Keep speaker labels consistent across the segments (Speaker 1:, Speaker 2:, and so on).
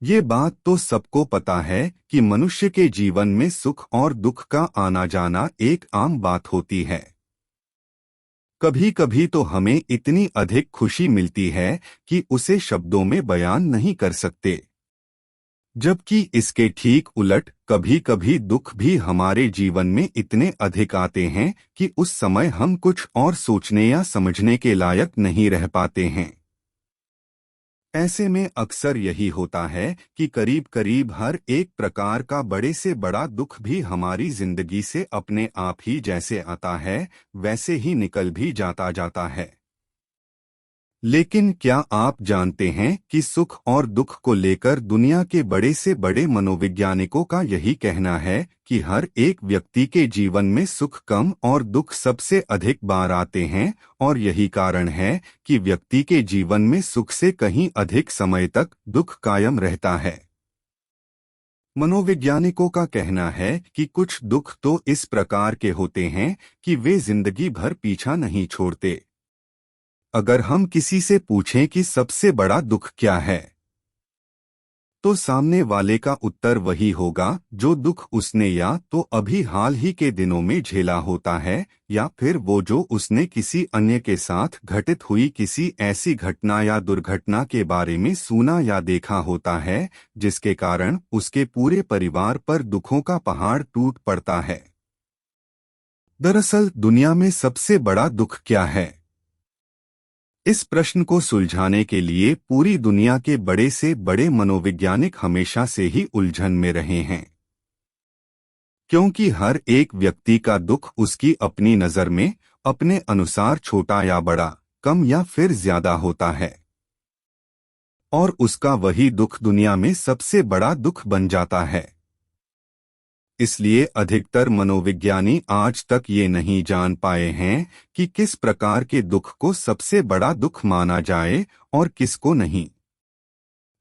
Speaker 1: ये बात तो सबको पता है कि मनुष्य के जीवन में सुख और दुख का आना जाना एक आम बात होती है। कभी कभी तो हमें इतनी अधिक खुशी मिलती है कि उसे शब्दों में बयान नहीं कर सकते, जबकि इसके ठीक उलट कभी कभी दुख भी हमारे जीवन में इतने अधिक आते हैं कि उस समय हम कुछ और सोचने या समझने के लायक नहीं रह पाते हैं। ऐसे में अक्सर यही होता है कि करीब करीब हर एक प्रकार का बड़े से बड़ा दुख भी हमारी जिंदगी से अपने आप ही जैसे आता है वैसे ही निकल भी जाता है। लेकिन क्या आप जानते हैं कि सुख और दुख को लेकर दुनिया के बड़े से बड़े मनोवैज्ञानिकों का यही कहना है कि हर एक व्यक्ति के जीवन में सुख कम और दुख सबसे अधिक बार आते हैं, और यही कारण है कि व्यक्ति के जीवन में सुख से कहीं अधिक समय तक दुख कायम रहता है। मनोवैज्ञानिकों का कहना है कि कुछ दुख तो इस प्रकार के होते हैं कि वे जिंदगी भर पीछा नहीं छोड़ते। अगर हम किसी से पूछें कि सबसे बड़ा दुख क्या है, तो सामने वाले का उत्तर वही होगा जो दुख उसने या तो अभी हाल ही के दिनों में झेला होता है, या फिर वो जो उसने किसी अन्य के साथ घटित हुई किसी ऐसी घटना या दुर्घटना के बारे में सुना या देखा होता है जिसके कारण उसके पूरे परिवार पर दुखों का पहाड़ टूट पड़ता है। दरअसल दुनिया में सबसे बड़ा दुख क्या है? इस प्रश्न को सुलझाने के लिए पूरी दुनिया के बड़े से बड़े मनोवैज्ञानिक हमेशा से ही उलझन में रहे हैं, क्योंकि हर एक व्यक्ति का दुख उसकी अपनी नज़र में अपने अनुसार छोटा या बड़ा, कम या फिर ज्यादा होता है, और उसका वही दुख दुनिया में सबसे बड़ा दुख बन जाता है। इसलिए अधिकतर मनोविज्ञानी आज तक ये नहीं जान पाए हैं कि किस प्रकार के दुख को सबसे बड़ा दुख माना जाए और किसको नहीं।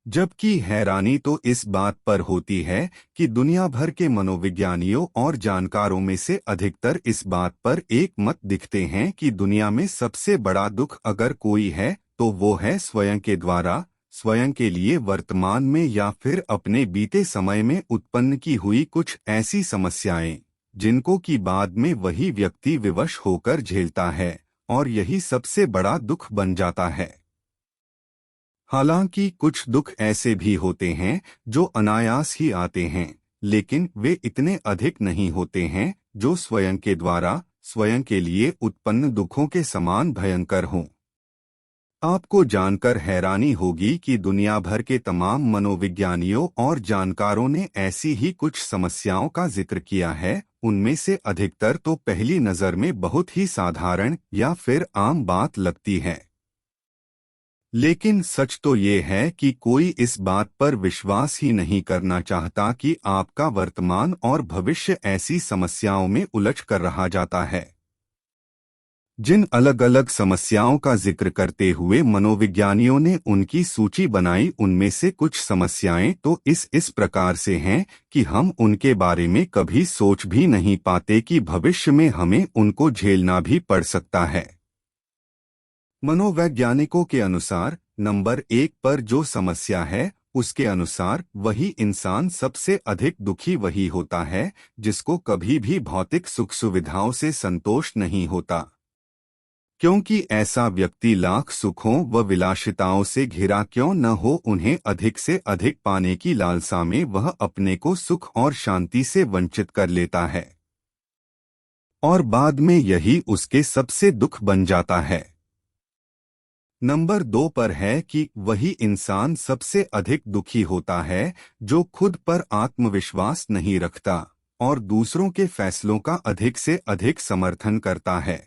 Speaker 1: जबकि हैरानी तो इस बात पर होती है कि दुनिया भर के मनोविज्ञानियों और जानकारों में से अधिकतर इस बात पर एक मत दिखते हैं कि दुनिया में सबसे बड़ा दुख अगर कोई है तो वो है स्वयं के द्वारा, स्वयं के लिए वर्तमान में या फिर अपने बीते समय में उत्पन्न की हुई कुछ ऐसी समस्याएं जिनको कि बाद में वही व्यक्ति विवश होकर झेलता है, और यही सबसे बड़ा दुख बन जाता है। हालांकि कुछ दुख ऐसे भी होते हैं जो अनायास ही आते हैं, लेकिन वे इतने अधिक नहीं होते हैं जो स्वयं के द्वारा, स्वयं के लिए उत्पन्न दुखों के समान भयंकर हों। आपको जानकर हैरानी होगी कि दुनिया भर के तमाम मनोविज्ञानियों और जानकारों ने ऐसी ही कुछ समस्याओं का जिक्र किया है। उनमें से अधिकतर तो पहली नज़र में बहुत ही साधारण या फिर आम बात लगती है, लेकिन सच तो ये है कि कोई इस बात पर विश्वास ही नहीं करना चाहता कि आपका वर्तमान और भविष्य ऐसी समस्याओं में उलझ कर रहा जाता है। जिन अलग अलग समस्याओं का जिक्र करते हुए मनोविज्ञानियों ने उनकी सूची बनाई, उनमें से कुछ समस्याएं तो इस प्रकार से हैं कि हम उनके बारे में कभी सोच भी नहीं पाते कि भविष्य में हमें उनको झेलना भी पड़ सकता है। मनोवैज्ञानिकों के अनुसार नंबर 1 पर जो समस्या है, उसके अनुसार वही इंसान सबसे अधिक दुखी वही होता है जिसको कभी भी भौतिक सुख सुविधाओं से संतोष नहीं होता, क्योंकि ऐसा व्यक्ति लाख सुखों व विलासिताओं से घिरा क्यों न हो, उन्हें अधिक से अधिक पाने की लालसा में वह अपने को सुख और शांति से वंचित कर लेता है, और बाद में यही उसके सबसे दुख बन जाता है। नंबर 2 पर है कि वही इंसान सबसे अधिक दुखी होता है जो खुद पर आत्मविश्वास नहीं रखता और दूसरों के फैसलों का अधिक से अधिक समर्थन करता है।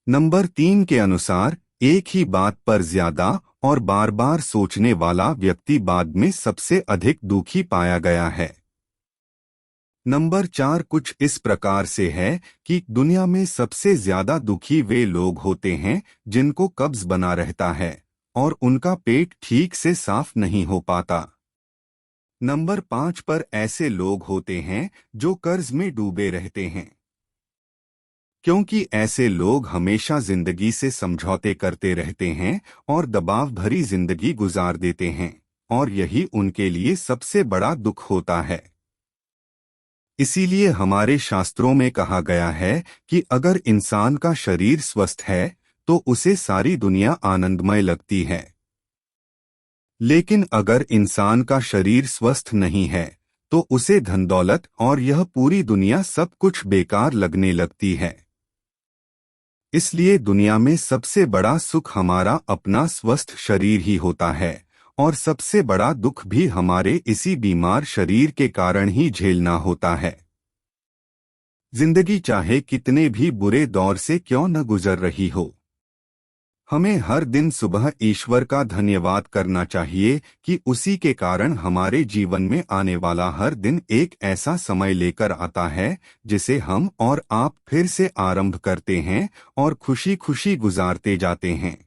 Speaker 1: नंबर 3 के अनुसार एक ही बात पर ज्यादा और बार बार सोचने वाला व्यक्ति बाद में सबसे अधिक दुखी पाया गया है। नंबर 4 कुछ इस प्रकार से है कि दुनिया में सबसे ज्यादा दुखी वे लोग होते हैं जिनको कब्ज बना रहता है और उनका पेट ठीक से साफ नहीं हो पाता। नंबर 5 पर ऐसे लोग होते हैं जो कर्ज में डूबे रहते हैं, क्योंकि ऐसे लोग हमेशा जिंदगी से समझौते करते रहते हैं और दबाव भरी जिंदगी गुजार देते हैं, और यही उनके लिए सबसे बड़ा दुख होता है। इसीलिए हमारे शास्त्रों में कहा गया है कि अगर इंसान का शरीर स्वस्थ है तो उसे सारी दुनिया आनंदमय लगती है, लेकिन अगर इंसान का शरीर स्वस्थ नहीं है तो उसे धन दौलत और यह पूरी दुनिया सब कुछ बेकार लगने लगती है। इसलिए दुनिया में सबसे बड़ा सुख हमारा अपना स्वस्थ शरीर ही होता है, और सबसे बड़ा दुख भी हमारे इसी बीमार शरीर के कारण ही झेलना होता है। जिंदगी चाहे कितने भी बुरे दौर से क्यों न गुजर रही हो, हमें हर दिन सुबह ईश्वर का धन्यवाद करना चाहिए कि उसी के कारण हमारे जीवन में आने वाला हर दिन एक ऐसा समय लेकर आता है जिसे हम और आप फिर से आरंभ करते हैं और खुशी खुशी गुजारते जाते हैं।